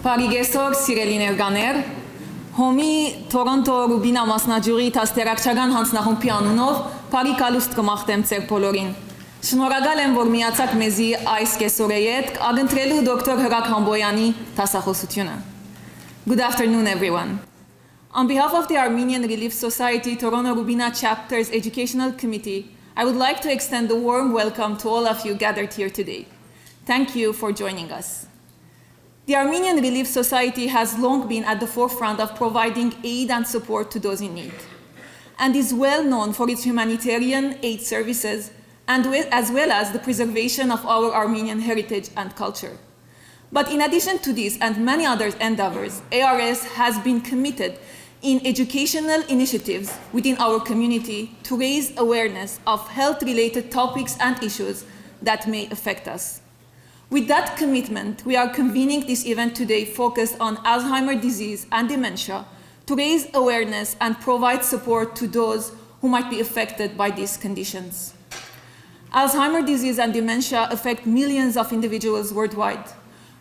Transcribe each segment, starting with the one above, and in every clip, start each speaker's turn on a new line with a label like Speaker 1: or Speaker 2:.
Speaker 1: Պարիգեսոր սիրելի ներկաներ, հոմի Թորոնտո Ռուբինա մասնաճյուղի տաստերակցական հանձնախումբի անունով բարի կալուստ կմաղթեմ ձեր բոլորին։ Շնորհակալ եմ, որ միացաք մեզի այս կեսօրեի հետ ագընտրելու դոկտոր Հրակ Համբոյանի դասախոսությունը։ Good afternoon, everyone. On behalf of the Armenian Relief Society Toronto Rubina Chapter's Educational Committee, I would like to extend a warm welcome to all of you gathered here today. Thank you for joining us. The Armenian Relief Society has long been at the forefront of providing aid and support to those in need, and is well known for its humanitarian aid services, and as well as the preservation of our Armenian heritage and culture. But in addition to this and many other endeavors, ARS has been committed in educational initiatives within our community to raise awareness of health-related topics and issues that may affect us. With that commitment, we are convening this event today focused on Alzheimer's disease and dementia to raise awareness and provide support to those who might be affected by these conditions. Alzheimer's disease and dementia affect millions of individuals worldwide,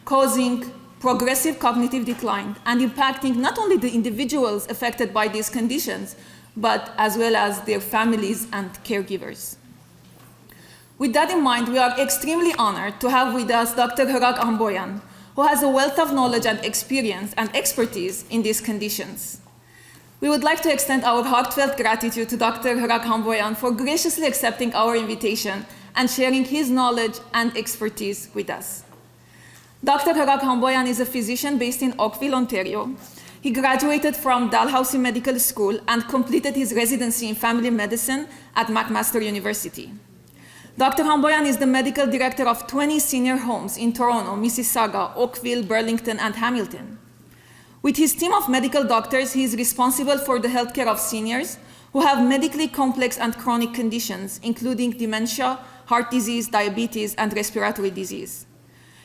Speaker 1: causing progressive cognitive decline and impacting not only the individuals affected by these conditions, but as well as their families and caregivers. With that in mind, we are extremely honored to have with us Dr. Hrak Amboyan, who has a wealth of knowledge and experience and expertise in these conditions. We would like to extend our heartfelt gratitude to Dr. Hrak Amboyan for graciously accepting our invitation and sharing his knowledge and expertise with us. Dr. Hrak Amboyan is a physician based in Oakville, Ontario. He graduated from Dalhousie Medical School and completed his residency in family medicine at McMaster University. Dr. Amboyan is the medical director of 20 senior homes in Toronto, Mississauga, Oakville, Burlington, and Hamilton. With his team of medical doctors, he is responsible for the healthcare of seniors who have medically complex and chronic conditions, including dementia, heart disease, diabetes, and respiratory disease.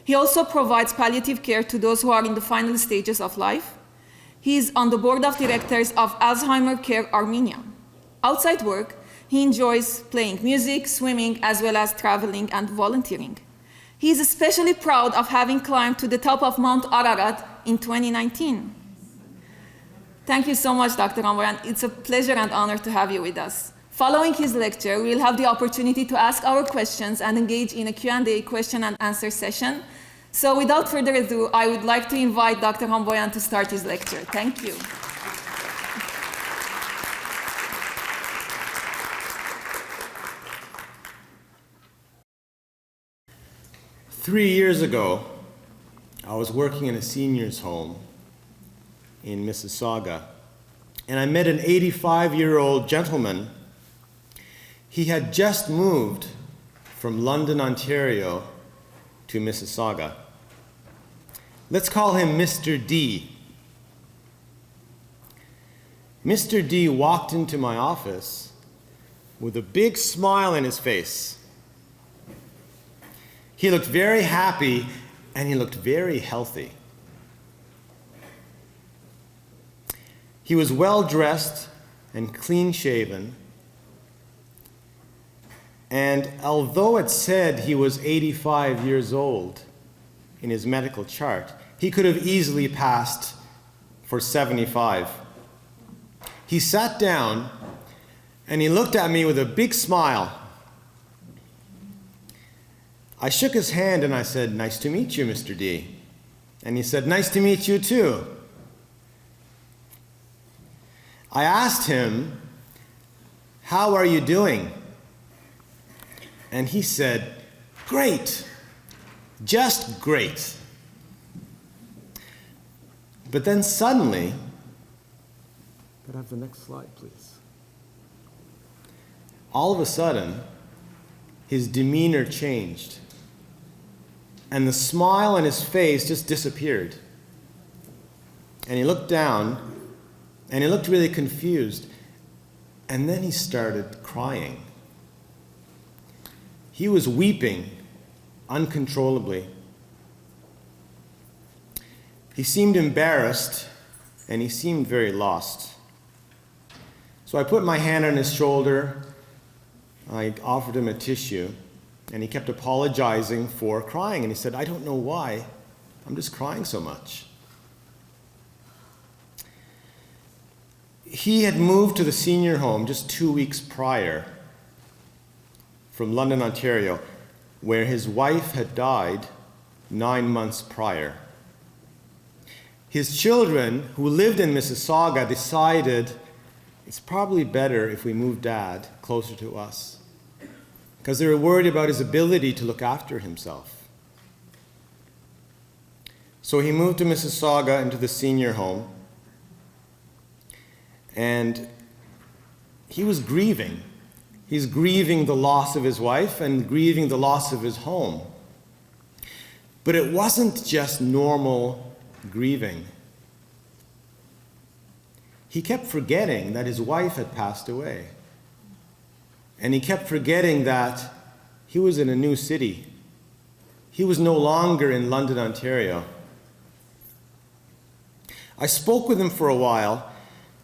Speaker 1: He also provides palliative care to those who are in the final stages of life. He is on the board of directors of Alzheimer Care Armenia. Outside work, he enjoys playing music, swimming, as well as traveling and volunteering. He is especially proud of having climbed to the top of Mount Ararat in 2019. Thank you so much, Dr. Amboyan. It's a pleasure and honor to have you with us. Following his lecture, we'll have the opportunity to ask our questions and engage in a Q&A question and answer session. So without further ado, I would like to invite Dr. Amboyan to start his lecture. Thank you.
Speaker 2: Three years ago, I was working in a seniors' home in Mississauga, and I met an 85-year-old gentleman. He had just moved from London, Ontario to Mississauga. Let's call him Mr. D. Mr. D walked into my office with a big smile on his face. He looked very happy and he looked very healthy. He was well dressed and clean shaven. And although it said he was 85 years old in his medical chart, he could have easily passed for 75. He sat down and he looked at me with a big smile. I shook his hand and I said, "Nice to meet you, Mr. D." And he said, "Nice to meet you too." I asked him, "How are you doing?" And he said, "Great, just great." But then suddenly, could I have the next slide, please? All of a sudden, his demeanor changed, and the smile on his face just disappeared. And he looked down, and he looked really confused, and then he started crying. He was weeping uncontrollably. He seemed embarrassed, and he seemed very lost. So I put my hand on his shoulder, I offered him a tissue, and he kept apologizing for crying. And he said, "I don't know why, I'm just crying so much." He had moved to the senior home just 2 weeks prior from London, Ontario, where his wife had died 9 months prior. His children, who lived in Mississauga, decided it's probably better if we move Dad closer to us, because they were worried about his ability to look after himself. So he moved to Mississauga into the senior home, and he was grieving. He's grieving the loss of his wife and grieving the loss of his home. But it wasn't just normal grieving. He kept forgetting that his wife had passed away. And he kept forgetting that he was in a new city. He was no longer in London, Ontario. I spoke with him for a while.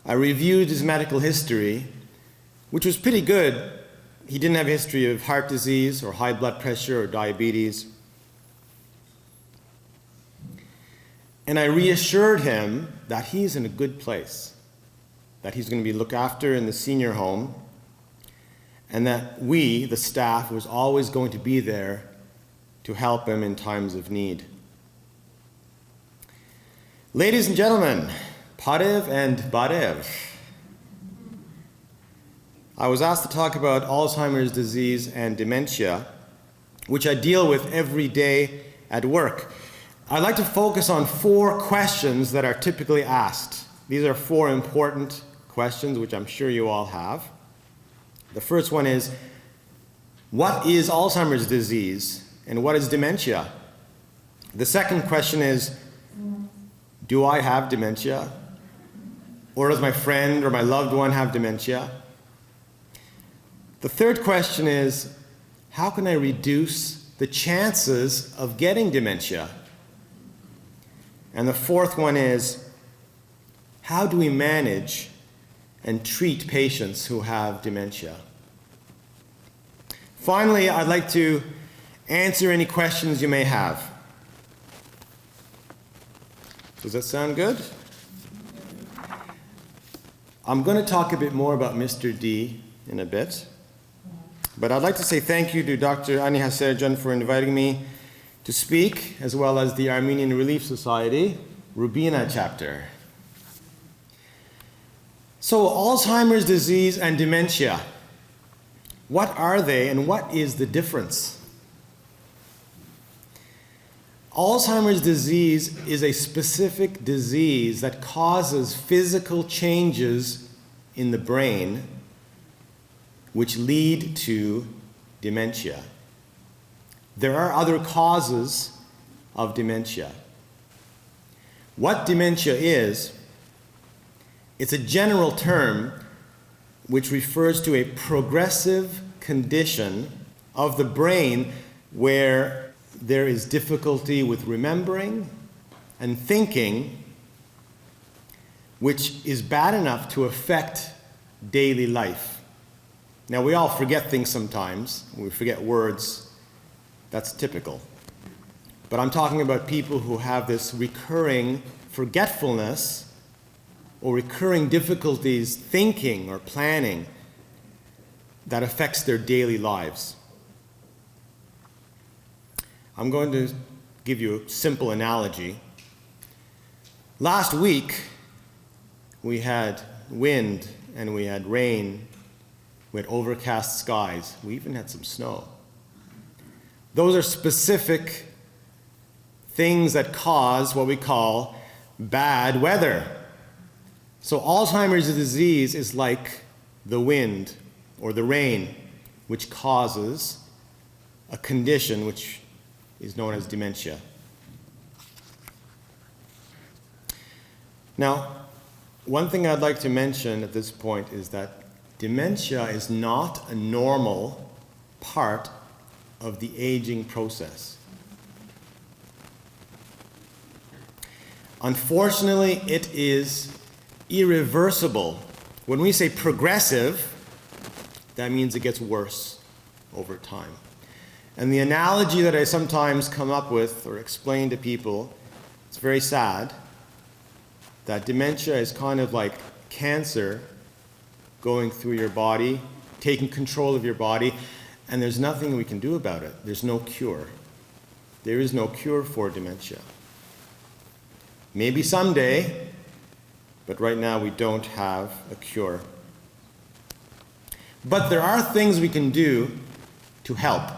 Speaker 2: I reviewed his medical history, which was pretty good. He didn't have a history of heart disease or high blood pressure or diabetes. And I reassured him that he's in a good place, that he's going to be looked after in the senior home, and that we, the staff, was always going to be there to help him in times of need. Ladies and gentlemen, Parev and Barev. I was asked to talk about Alzheimer's disease and dementia, which I deal with every day at work. I'd like to focus on 4 questions that are typically asked. These are 4 important questions, which I'm sure you all have. The first one is, what is Alzheimer's disease and what is dementia? The second question is, do I have dementia? Or does my friend or my loved one have dementia? The third question is, how can I reduce the chances of getting dementia? And the fourth one is, how do we manage and treat patients who have dementia? Finally, I'd like to answer any questions you may have. Does that sound good? I'm going to talk a bit more about Mr. D in a bit, but I'd like to say thank you to Dr. Ani Haserjan for inviting me to speak, as well as the Armenian Relief Society, Rubina chapter. So, Alzheimer's disease and dementia, what are they and what is the difference? Alzheimer's disease is a specific disease that causes physical changes in the brain which lead to dementia. There are other causes of dementia. What dementia is, it's a general term which refers to a progressive condition of the brain where there is difficulty with remembering and thinking, which is bad enough to affect daily life. Now, we all forget things sometimes. We forget words. That's typical. But I'm talking about people who have this recurring forgetfulness or recurring difficulties thinking or planning that affects their daily lives. I'm going to give you a simple analogy. Last week, we had wind and we had rain. We had overcast skies. We even had some snow. Those are specific things that cause what we call bad weather. So Alzheimer's disease is like the wind or the rain, which causes a condition which is known as dementia. Now, one thing I'd like to mention at this point is that dementia is not a normal part of the aging process. Unfortunately, it is irreversible. When we say progressive, that means it gets worse over time. And the analogy that I sometimes come up with or explain to people, it's very sad, that dementia is kind of like cancer going through your body, taking control of your body, and there's nothing we can do about it. There's no cure. There is no cure for dementia. Maybe someday, but right now we don't have a cure. But there are things we can do to help,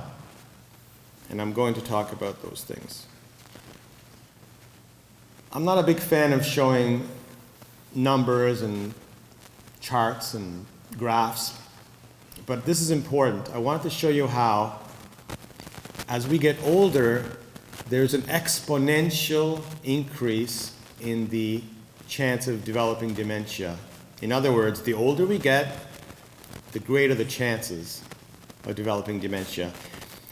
Speaker 2: and I'm going to talk about those things. I'm not a big fan of showing numbers and charts and graphs, but this is important. I want to show you how, as we get older, there's an exponential increase in the chance of developing dementia. In other words, the older we get, the greater the chances of developing dementia.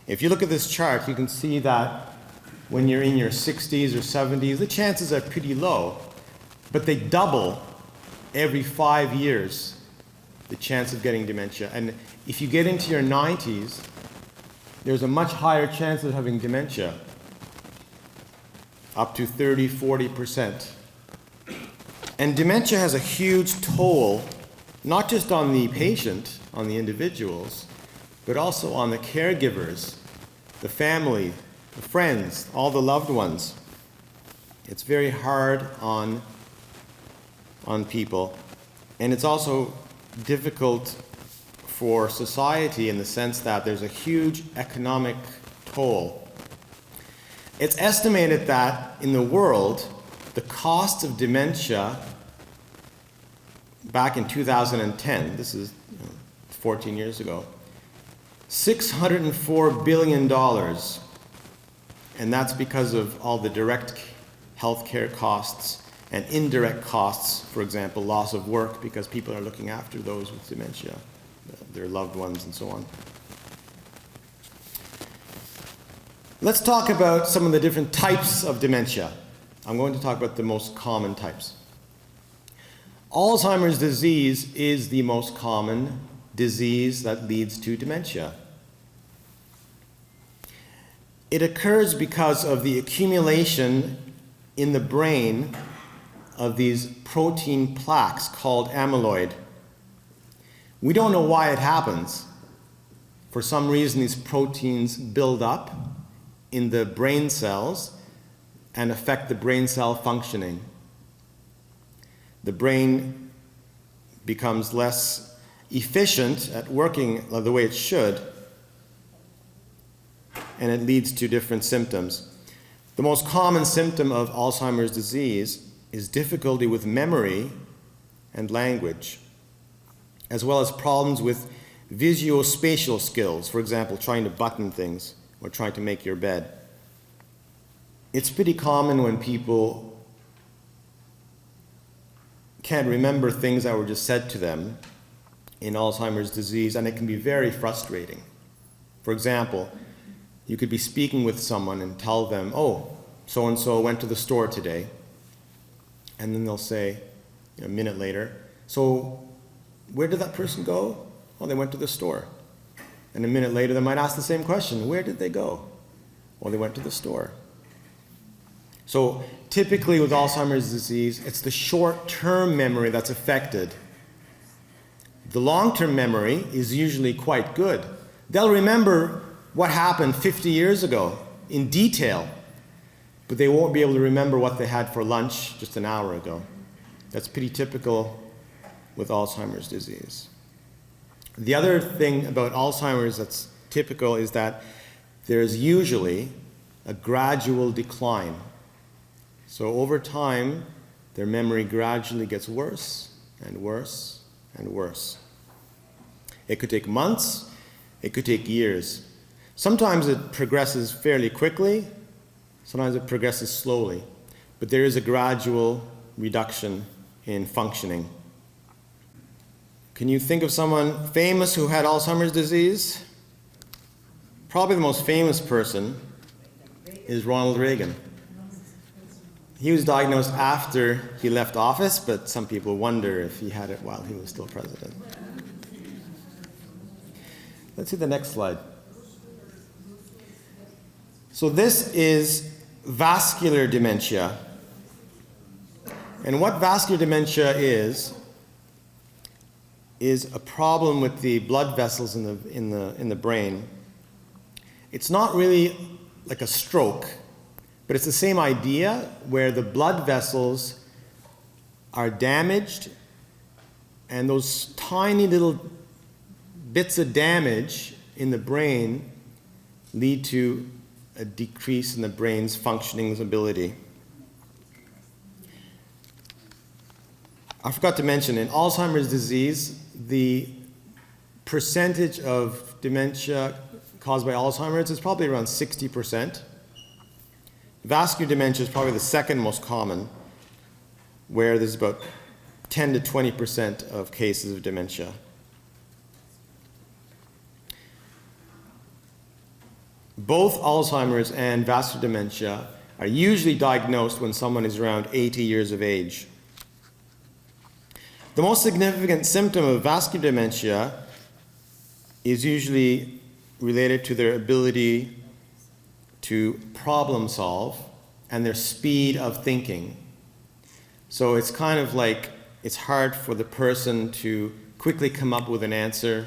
Speaker 2: If you look at this chart, you can see that when you're in your 60s or 70s, the chances are pretty low, but they double every 5 years, the chance of getting dementia. And if you get into your 90s, there's a much higher chance of having dementia, up to 30–40%. And dementia has a huge toll, not just on the patient, on the individuals, but also on the caregivers, the family, the friends, all the loved ones. It's very hard on people, and it's also difficult for society in the sense that there's a huge economic toll. It's estimated that in the world, the cost of dementia back in 2010, this is 14 years ago, $604 billion, and that's because of all the direct healthcare costs and indirect costs, for example, loss of work because people are looking after those with dementia, their loved ones and so on. Let's talk about some of the different types of dementia. I'm going to talk about the most common types. Alzheimer's disease is the most common disease that leads to dementia. It occurs because of the accumulation in the brain of these protein plaques called amyloid. We don't know why it happens. For some reason, these proteins build up in the brain cells and affect the brain cell functioning. The brain becomes less efficient at working the way it should, and it leads to different symptoms. The most common symptom of Alzheimer's disease is difficulty with memory and language, as well as problems with visuospatial skills, for example, trying to button things or trying to make your bed. It's pretty common when people can't remember things that were just said to them in Alzheimer's disease, and it can be very frustrating. For example, you could be speaking with someone and tell them, oh, so-and-so went to the store today. And then they'll say, a minute later, so where did that person go? Oh, they went to the store. And a minute later, they might ask the same question, where did they go? Well, they went to the store. So typically with Alzheimer's disease, it's the short-term memory that's affected. The long-term memory is usually quite good. They'll remember what happened 50 years ago in detail, but they won't be able to remember what they had for lunch just an hour ago. That's pretty typical with Alzheimer's disease. The other thing about Alzheimer's that's typical is that there's usually a gradual decline. So over time, their memory gradually gets worse and worse and worse. It could take months, it could take years. Sometimes it progresses fairly quickly, sometimes it progresses slowly, but there is a gradual reduction in functioning. Can you think of someone famous who had Alzheimer's disease? Probably the most famous person is Ronald Reagan. He was diagnosed after he left office, but some people wonder if he had it while he was still president. Let's see the next slide. So this is vascular dementia. And what vascular dementia is is a problem with the blood vessels in the brain. It's not really like a stroke, but it's the same idea where the blood vessels are damaged, and those tiny little bits of damage in the brain lead to a decrease in the brain's functioning ability. I forgot to mention, in Alzheimer's disease, the percentage of dementia caused by Alzheimer's is probably around 60%. Vascular dementia is probably the second most common, where there's about 10 to 20% of cases of dementia. Both Alzheimer's and vascular dementia are usually diagnosed when someone is around 80 years of age. The most significant symptom of vascular dementia is usually related to their ability to problem solve and their speed of thinking. So it's kind of like it's hard for the person to quickly come up with an answer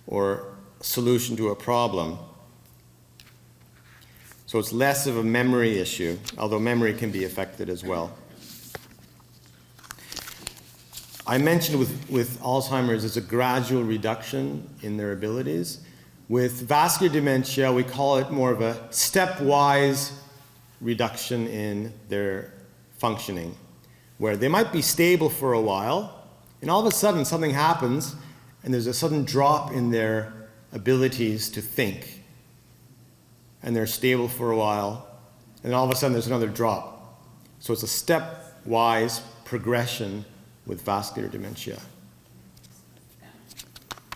Speaker 2: or solution to a problem. So it's less of a memory issue, although memory can be affected as well. I mentioned with Alzheimer's, it's a gradual reduction in their abilities. With vascular dementia, we call it more of a stepwise reduction in their functioning, where they might be stable for a while, and all of a sudden something happens, and there's a sudden drop in their abilities to think. And they're stable for a while, and all of a sudden there's another drop. So it's a stepwise progression with vascular dementia.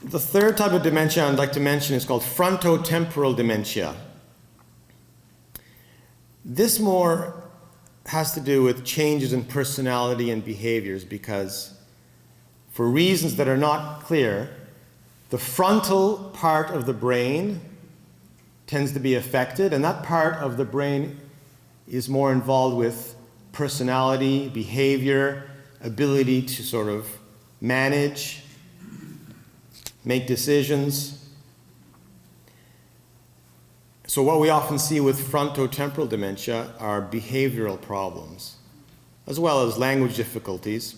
Speaker 2: The third type of dementia I'd like to mention is called frontotemporal dementia. This more has to do with changes in personality and behaviors, because for reasons that are not clear, the frontal part of the brain tends to be affected, and that part of the brain is more involved with personality, behavior, ability to sort of manage, make decisions. So what we often see with frontotemporal dementia are behavioral problems, as well as language difficulties,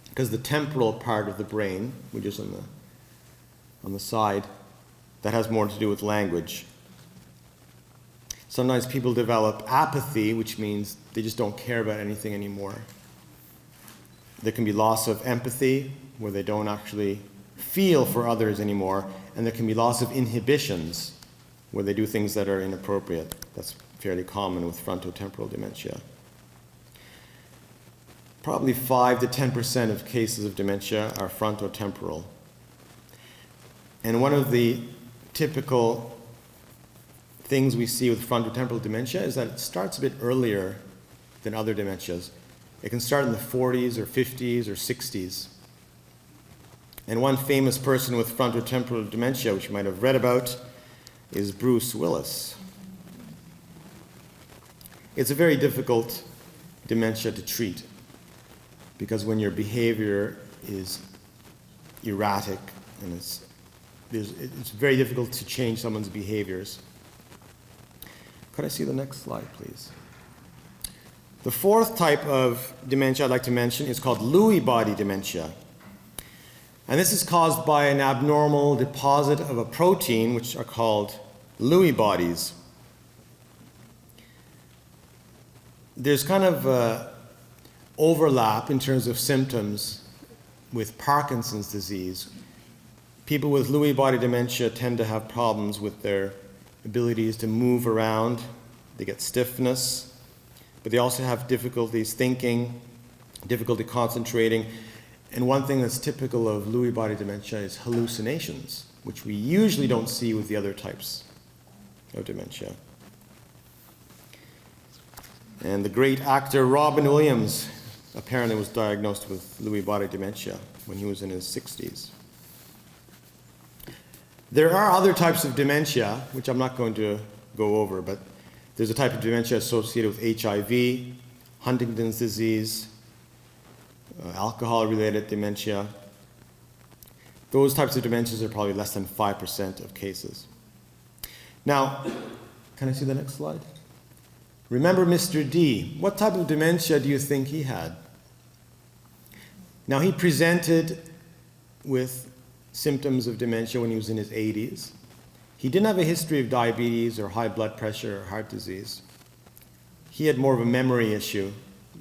Speaker 2: because the temporal part of the brain, which is on the side, that has more to do with language. Sometimes people develop apathy, which means they just don't care about anything anymore. There can be loss of empathy, where they don't actually feel for others anymore, and there can be loss of inhibitions, where they do things that are inappropriate. That's fairly common with frontotemporal dementia. Probably 5 to 10% of cases of dementia are frontotemporal. And one of the typical things we see with frontotemporal dementia is that it starts a bit earlier than other dementias. It can start in the 40s or 50s or 60s. And one famous person with frontotemporal dementia, which you might have read about, is Bruce Willis. It's a very difficult dementia to treat, because when your behavior is erratic, and it's very difficult to change someone's behaviors. Could I see the next slide, please? The fourth type of dementia I'd like to mention is called Lewy body dementia. And this is caused by an abnormal deposit of a protein, which are called Lewy bodies. There's kind of overlap in terms of symptoms with Parkinson's disease. People with Lewy body dementia tend to have problems with their abilities to move around. They get stiffness, but they also have difficulties thinking, difficulty concentrating. And one thing that's typical of Lewy body dementia is hallucinations, which we usually don't see with the other types of dementia. And the great actor Robin Williams apparently was diagnosed with Lewy body dementia when he was in his 60s. There are other types of dementia, which I'm not going to go over, but there's a type of dementia associated with HIV, Huntington's disease, alcohol-related dementia. Those types of dementias are probably less than 5% of cases. Now, can I see the next slide? Remember Mr. D. What type of dementia do you think he had? Now, he presented with symptoms of dementia when he was in his 80s. He didn't have a history of diabetes or high blood pressure or heart disease. He had more of a memory issue,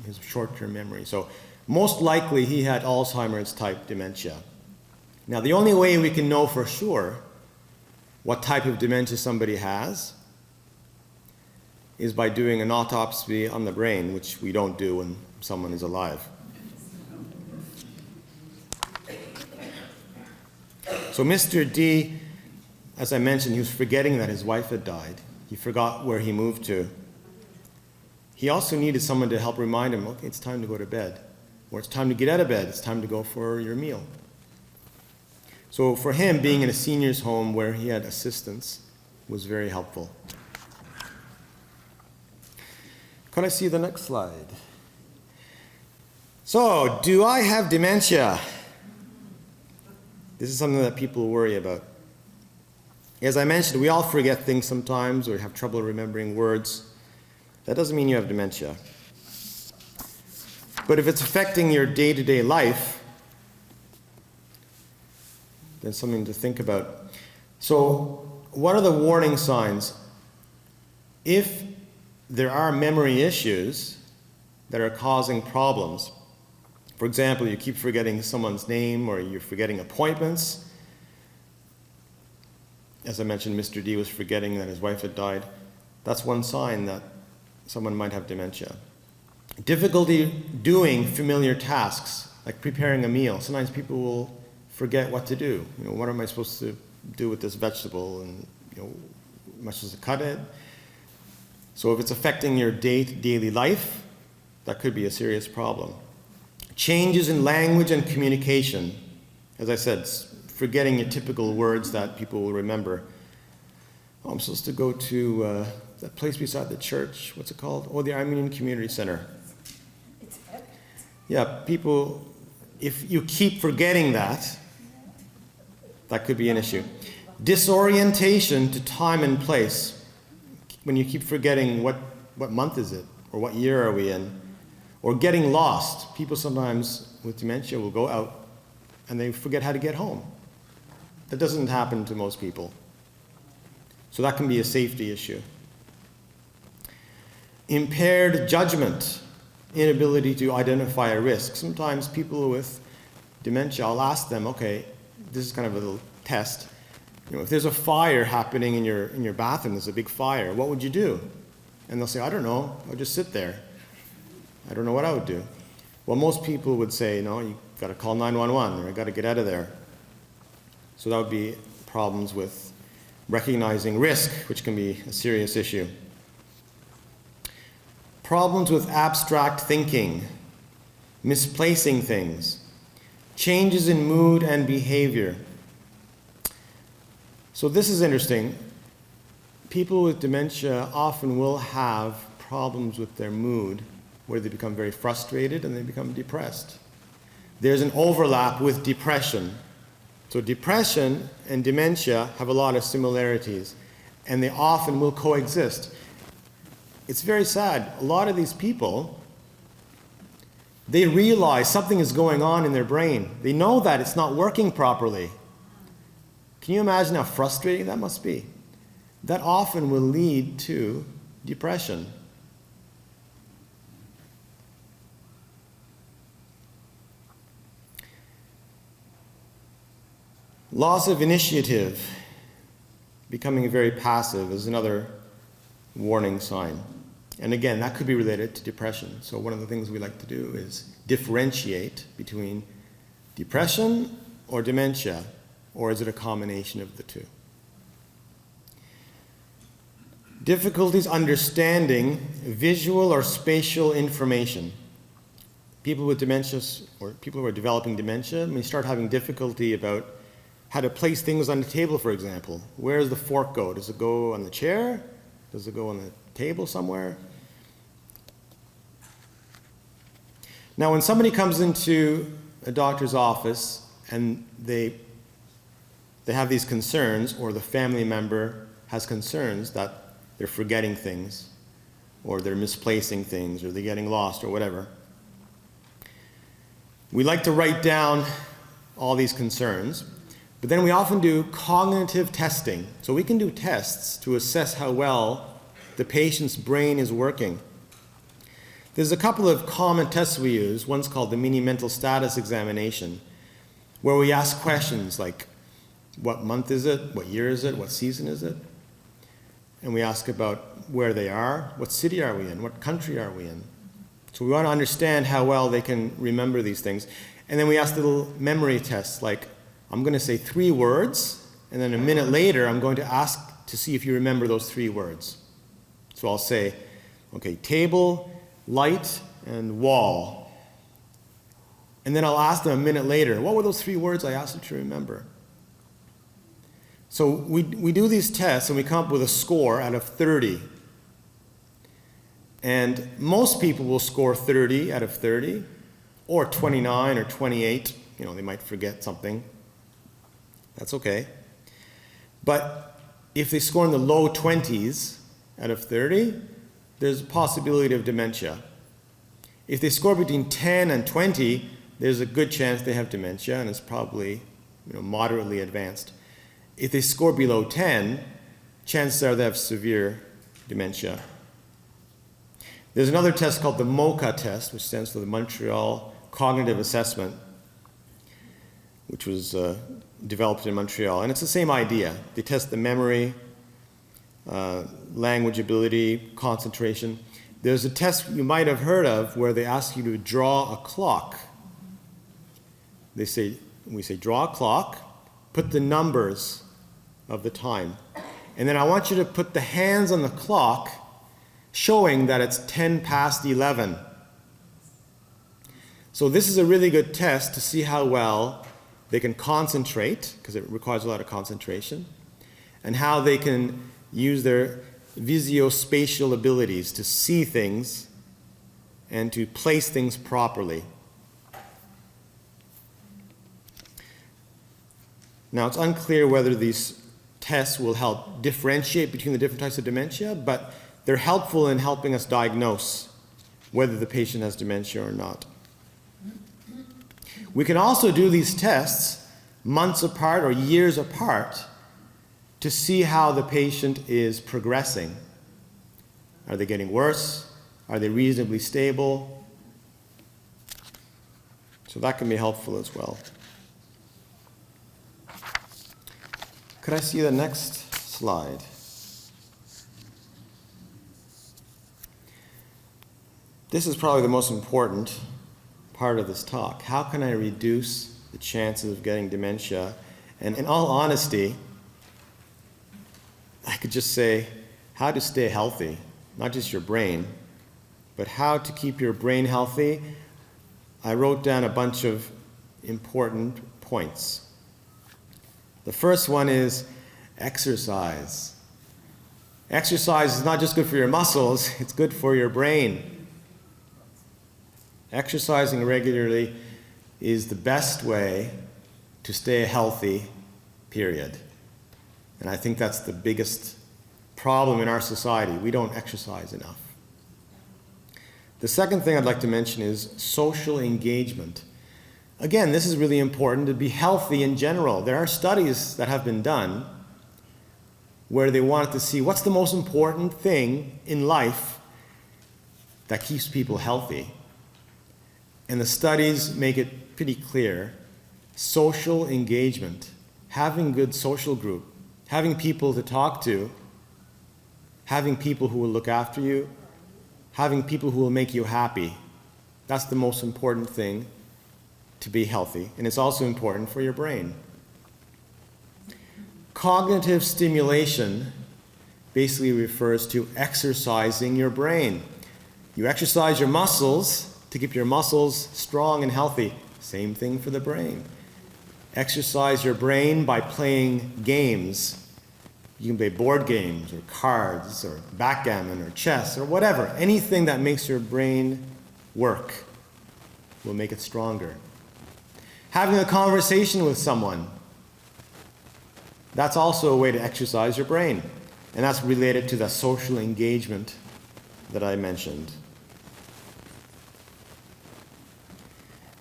Speaker 2: his short-term memory. So most likely he had Alzheimer's type dementia. Now, the only way we can know for sure what type of dementia somebody has is by doing an autopsy on the brain, which we don't do when someone is alive. So Mr. D, as I mentioned, he was forgetting that his wife had died. He forgot where he moved to. He also needed someone to help remind him, okay, it's time to go to bed. Or it's time to get out of bed. It's time to go for your meal. So for him, being in a senior's home where he had assistance was very helpful. Can I see the next slide? So, do I have dementia? This is something that people worry about. As I mentioned, we all forget things sometimes or have trouble remembering words. That doesn't mean you have dementia. But if it's affecting your day-to-day life, then something to think about. So, what are the warning signs? If there are memory issues that are causing problems, for example, you keep forgetting someone's name or you're forgetting appointments. As I mentioned, Mr. D was forgetting that his wife had died. That's one sign that someone might have dementia. Difficulty doing familiar tasks, like preparing a meal. Sometimes people will forget what to do. You know, what am I supposed to do with this vegetable? And am I supposed to cut it? So if it's affecting your daily life, that could be a serious problem. Changes in language and communication. As I said, forgetting your typical words that people will remember. Oh, I'm supposed to go to that place beside the church. What's it called? Oh, the Armenian Community Center. Yeah, people, if you keep forgetting that, that could be an issue. Disorientation to time and place. When you keep forgetting what month is it, or what year are we in, or getting lost. People sometimes with dementia will go out and they forget how to get home. That doesn't happen to most people. So that can be a safety issue. Impaired judgment, inability to identify a risk. Sometimes people with dementia, I'll ask them, okay, this is kind of a little test. If there's a fire happening in your bathroom, there's a big fire, what would you do? And they'll say, I don't know, I'll just sit there. I don't know what I would do. Well, most people would say, no, you got to call 911 or you got to get out of there. So that would be problems with recognizing risk, which can be a serious issue. Problems with abstract thinking, misplacing things, changes in mood and behavior. So this is interesting. People with dementia often will have problems with their mood where they become very frustrated and they become depressed. There's an overlap with depression. So depression and dementia have a lot of similarities, and they often will coexist. It's very sad. A lot of these people, they realize something is going on in their brain. They know that it's not working properly. Can you imagine how frustrating that must be? That often will lead to depression. Loss of initiative, becoming very passive, is another warning sign. And again, that could be related to depression. So one of the things we like to do is differentiate between depression or dementia, or is it a combination of the two? Difficulties understanding visual or spatial information. People with dementia, or people who are developing dementia, may start having difficulty about how to place things on the table, for example. Where does the fork go? Does it go on the chair? Does it go on the table somewhere? Now, when somebody comes into a doctor's office and they they have these concerns, or the family member has concerns that they're forgetting things, or they're misplacing things, or they're getting lost, or whatever. We like to write down all these concerns, but then we often do cognitive testing. So we can do tests to assess how well the patient's brain is working. There's a couple of common tests we use. One's called the mini mental status examination, where we ask questions like, what month is it? What year is it? What season is it? And we ask about where they are, what city are we in, what country are we in. So we want to understand how well they can remember these things. And then we ask little memory tests like, I'm going to say 3 words, and then a minute later I'm going to ask to see if you remember those 3 words. So I'll say, okay, table, light, and wall. And then I'll ask them a minute later, what were those 3 words I asked you to remember? So we do these tests and we come up with a score out of 30. And most people will score 30 out of 30, or 29 or 28. You know, they might forget something. That's okay. But if they score in the low 20s out of 30, there's a possibility of dementia. If they score between 10 and 20, there's a good chance they have dementia, and it's probably, moderately advanced. If they score below 10, chances are they have severe dementia. There's another test called the MoCA test, which stands for the Montreal Cognitive Assessment, which was developed in Montreal. And it's the same idea. They test the memory, language ability, concentration. There's a test you might have heard of where they ask you to draw a clock. We say, draw a clock, put the numbers of the time. And then I want you to put the hands on the clock showing that it's 10 past 11. So this is a really good test to see how well they can concentrate, because it requires a lot of concentration, and how they can use their visuospatial abilities to see things and to place things properly. Now, it's unclear whether these tests will help differentiate between the different types of dementia, but they're helpful in helping us diagnose whether the patient has dementia or not. We can also do these tests months apart or years apart to see how the patient is progressing. Are they getting worse? Are they reasonably stable? So that can be helpful as well. Could I see the next slide? This is probably the most important part of this talk. How can I reduce the chances of getting dementia? And in all honesty, I could just say how to stay healthy, not just your brain, but how to keep your brain healthy. I wrote down a bunch of important points. The first one is exercise. Exercise is not just good for your muscles, it's good for your brain. Exercising regularly is the best way to stay healthy, period. And I think that's the biggest problem in our society. We don't exercise enough. The second thing I'd like to mention is social engagement. Again, this is really important to be healthy in general. There are studies that have been done where they wanted to see what's the most important thing in life that keeps people healthy. And the studies make it pretty clear. Social engagement, having a good social group, having people to talk to, having people who will look after you, having people who will make you happy. That's the most important thing to be healthy, and it's also important for your brain. Cognitive stimulation basically refers to exercising your brain. You exercise your muscles to keep your muscles strong and healthy. Same thing for the brain. Exercise your brain by playing games. You can play board games or cards or backgammon or chess or whatever. Anything that makes your brain work will make it stronger. Having a conversation with someone. That's also a way to exercise your brain. And that's related to the social engagement that I mentioned.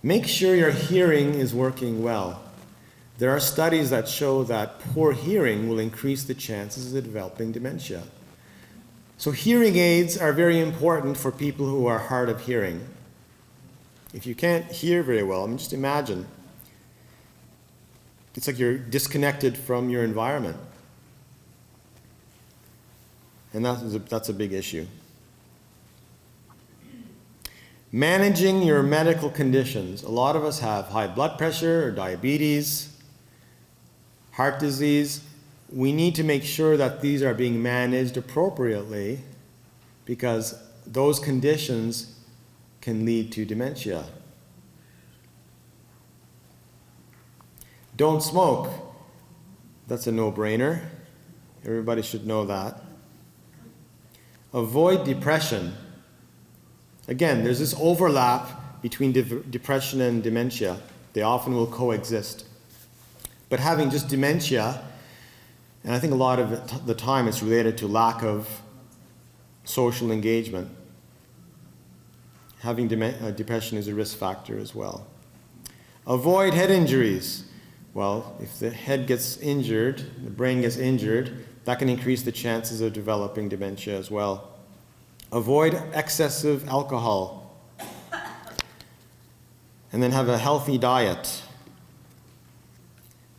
Speaker 2: Make sure your hearing is working well. There are studies that show that poor hearing will increase the chances of developing dementia. So hearing aids are very important for people who are hard of hearing. If you can't hear very well, just imagine. It's like you're disconnected from your environment. And that's a big issue. Managing your medical conditions. A lot of us have high blood pressure or diabetes, heart disease. We need to make sure that these are being managed appropriately because those conditions can lead to dementia. Don't smoke. That's a no-brainer. Everybody should know that. Avoid depression. Again, there's this overlap between depression and dementia. They often will coexist. But having just dementia, and I think a lot of the time it's related to lack of social engagement. Having depression is a risk factor as well. Avoid head injuries. Well, if the head gets injured, the brain gets injured, that can increase the chances of developing dementia as well. Avoid excessive alcohol. And then have a healthy diet.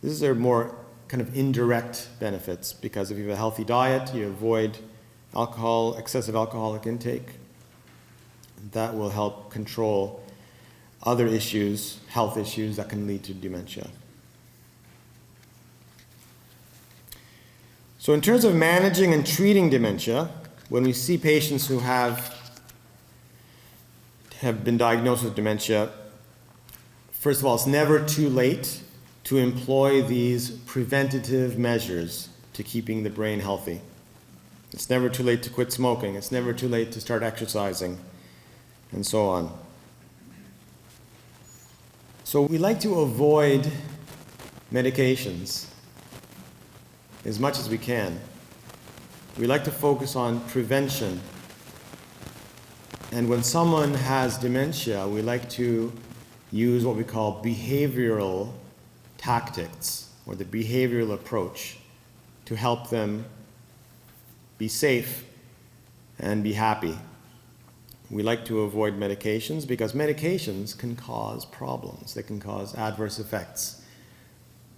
Speaker 2: These are more kind of indirect benefits because if you have a healthy diet, you avoid alcohol, excessive alcoholic intake. That will help control other issues, health issues that can lead to dementia. So in terms of managing and treating dementia, when we see patients who have been diagnosed with dementia, first of all, it's never too late to employ these preventative measures to keeping the brain healthy. It's never too late to quit smoking. It's never too late to start exercising, and so on. So we like to avoid medications as much as we can. We like to focus on prevention. And when someone has dementia, we like to use what we call behavioral tactics, or the behavioral approach, to help them be safe and be happy. We like to avoid medications because medications can cause problems. They can cause adverse effects.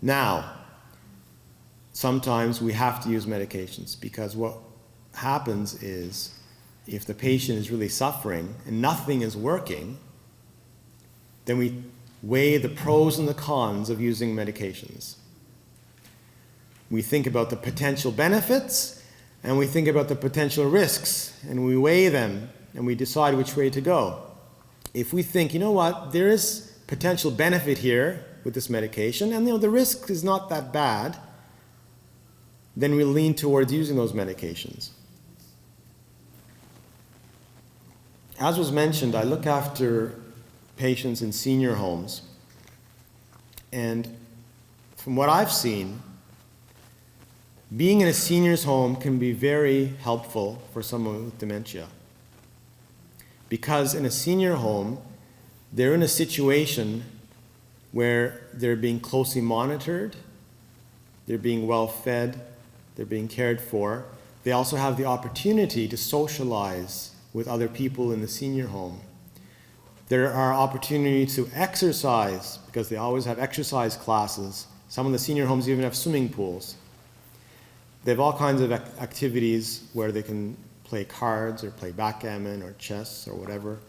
Speaker 2: Now, sometimes we have to use medications because what happens is if the patient is really suffering and nothing is working, then we weigh the pros and the cons of using medications. We think about the potential benefits and we think about the potential risks and we weigh them and we decide which way to go. If we think, you know what, there is potential benefit here with this medication and the risk is not that bad, then we lean towards using those medications. As was mentioned, I look after patients in senior homes, and from what I've seen, being in a senior's home can be very helpful for someone with dementia. Because in a senior home, they're in a situation where they're being closely monitored, they're being well fed, they're being cared for. They also have the opportunity to socialize with other people in the senior home. There are opportunities to exercise because they always have exercise classes. Some of the senior homes even have swimming pools. They have all kinds of activities where they can play cards or play backgammon or chess or whatever.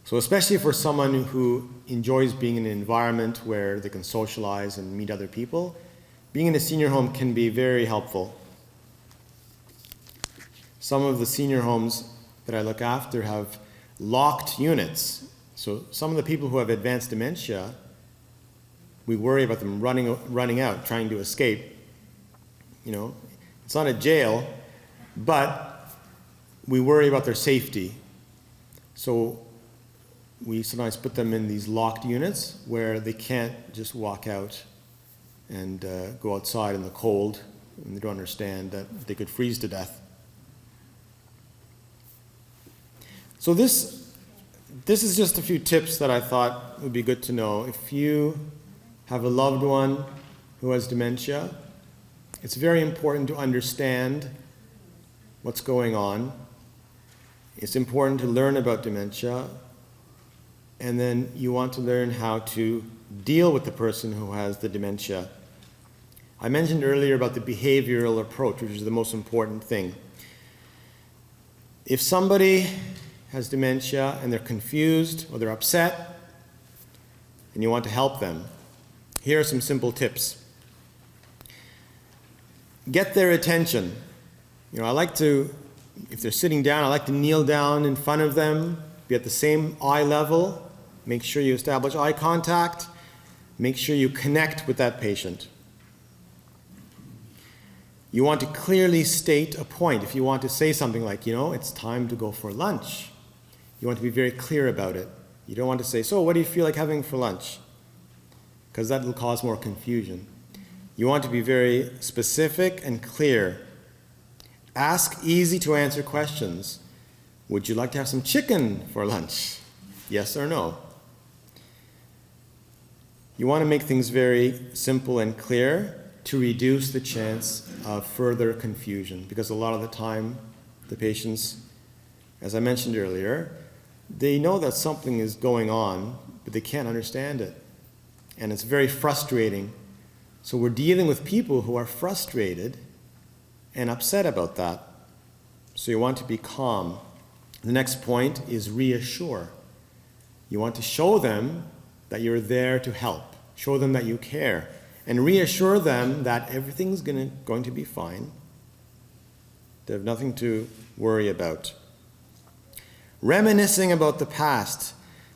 Speaker 2: So especially for someone who enjoys being in an environment where they can socialize and meet other people, being in a senior home can be very helpful. Some of the senior homes that I look after have locked units. So some of the people who have advanced dementia, we worry about them running out, trying to escape. It's not a jail, but we worry about their safety. So we sometimes put them in these locked units where they can't just walk out and go outside in the cold and they don't understand that they could freeze to death. So this is just a few tips that I thought would be good to know. If you have a loved one who has dementia, it's very important to understand what's going on. It's important to learn about dementia, and then you want to learn how to deal with the person who has the dementia. I mentioned earlier about the behavioral approach, which is the most important thing. If somebody has dementia and they're confused or they're upset and you want to help them, here are some simple tips. Get their attention. I like to, if they're sitting down, I like to kneel down in front of them, be at the same eye level. Make sure you establish eye contact. Make sure you connect with that patient. You want to clearly state a point. If you want to say something like, it's time to go for lunch, you want to be very clear about it. You don't want to say, so what do you feel like having for lunch? Because that will cause more confusion. You want to be very specific and clear. Ask easy to answer questions. Would you like to have some chicken for lunch? Yes or no? You want to make things very simple and clear to reduce the chance of further confusion, because a lot of the time the patients, as I mentioned earlier, they know that something is going on, but they can't understand it. And it's very frustrating. So we're dealing with people who are frustrated and upset about that. So you want to be calm. The next point is reassure. You want to show them that you're there to help. Show them that you care. And reassure them that everything's going to be fine. They have nothing to worry about. Reminiscing about the past.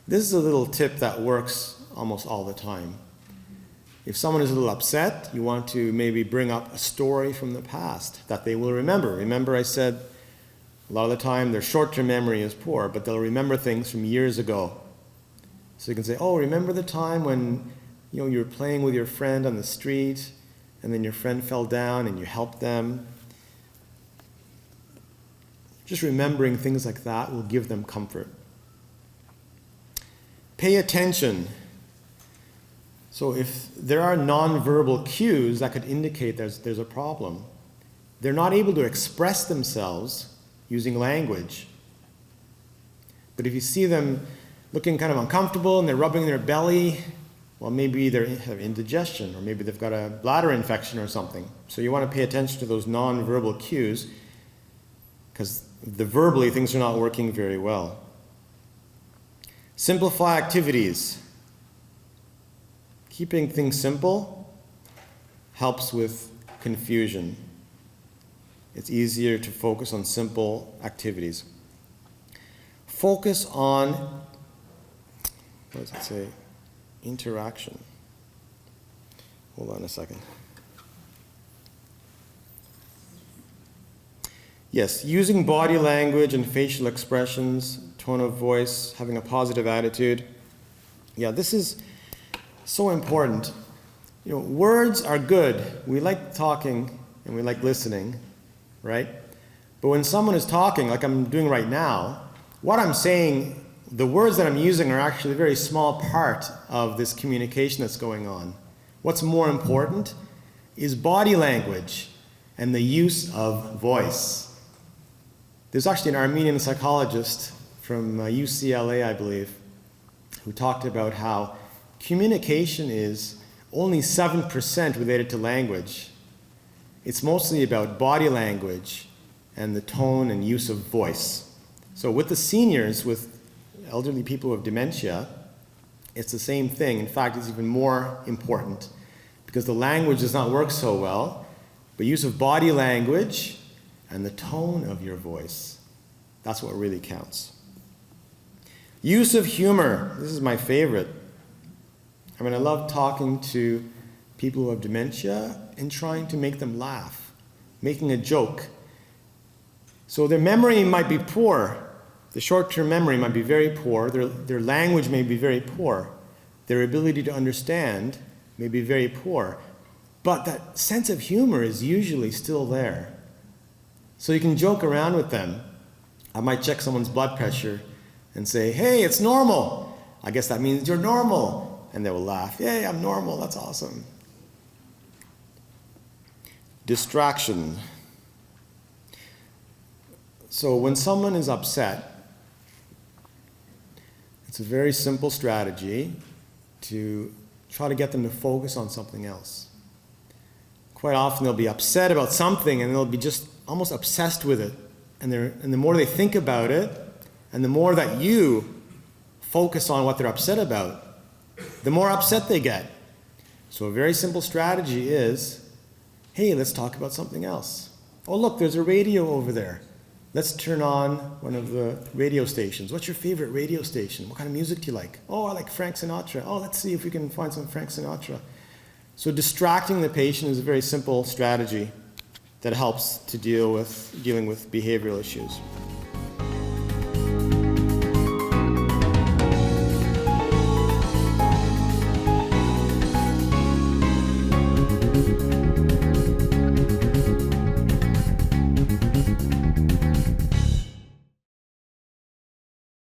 Speaker 2: This is a little tip that works almost all the time. If someone is a little upset, you want to maybe bring up a story from the past that they will remember. Remember, I said a lot of the time their short-term memory is poor, but they'll remember things from years ago. So you can say, oh, remember the time when you were playing with your friend on the street, and then your friend fell down and you helped them. Just remembering things like that will give them comfort. Pay attention. So if there are nonverbal cues that could indicate there's a problem, they're not able to express themselves using language. But if you see them looking kind of uncomfortable and they're rubbing their belly, well, maybe they have indigestion, or maybe they've got a bladder infection or something. So you want to pay attention to those nonverbal cues, because verbally things are not working very well. Simplify activities. Keeping things simple helps with confusion. It's easier to focus on simple activities. Focus on, what does it say? Interaction. Hold on a second. Yes, using body language and facial expressions, tone of voice, having a positive attitude. Yeah, this is so important. Words are good. We like talking and we like listening, right? But when someone is talking, like I'm doing right now, what I'm saying, the words that I'm using are actually a very small part of this communication that's going on. What's more important is body language and the use of voice. There's actually an Armenian psychologist from UCLA, I believe, who talked about how communication is only 7% related to language. It's mostly about body language and the tone and use of voice. So with the seniors, with elderly people with dementia, it's the same thing. In fact, it's even more important because the language does not work so well, but use of body language and the tone of your voice, that's what really counts. Use of humor. This is my favorite. I love talking to people who have dementia and trying to make them laugh, making a joke. So their memory might be poor. The short-term memory might be very poor. Their language may be very poor. Their ability to understand may be very poor. but that sense of humor is usually still there. So you can joke around with them. I might check someone's blood pressure and say, hey, it's normal. I guess that means you're normal. And they will laugh. Yay, I'm normal. That's awesome. Distraction. So when someone is upset, it's a very simple strategy to try to get them to focus on something else. Quite often they'll be upset about something and they'll be just almost obsessed with it. And the more they think about it, and the more that you focus on what they're upset about, the more upset they get. So a very simple strategy is, hey, let's talk about something else. Oh, look, there's a radio over there. Let's turn on one of the radio stations. What's your favorite radio station? What kind of music do you like? Oh, I like Frank Sinatra. Oh, let's see if we can find some Frank Sinatra. So distracting the patient is a very simple strategy that helps to dealing with behavioral issues.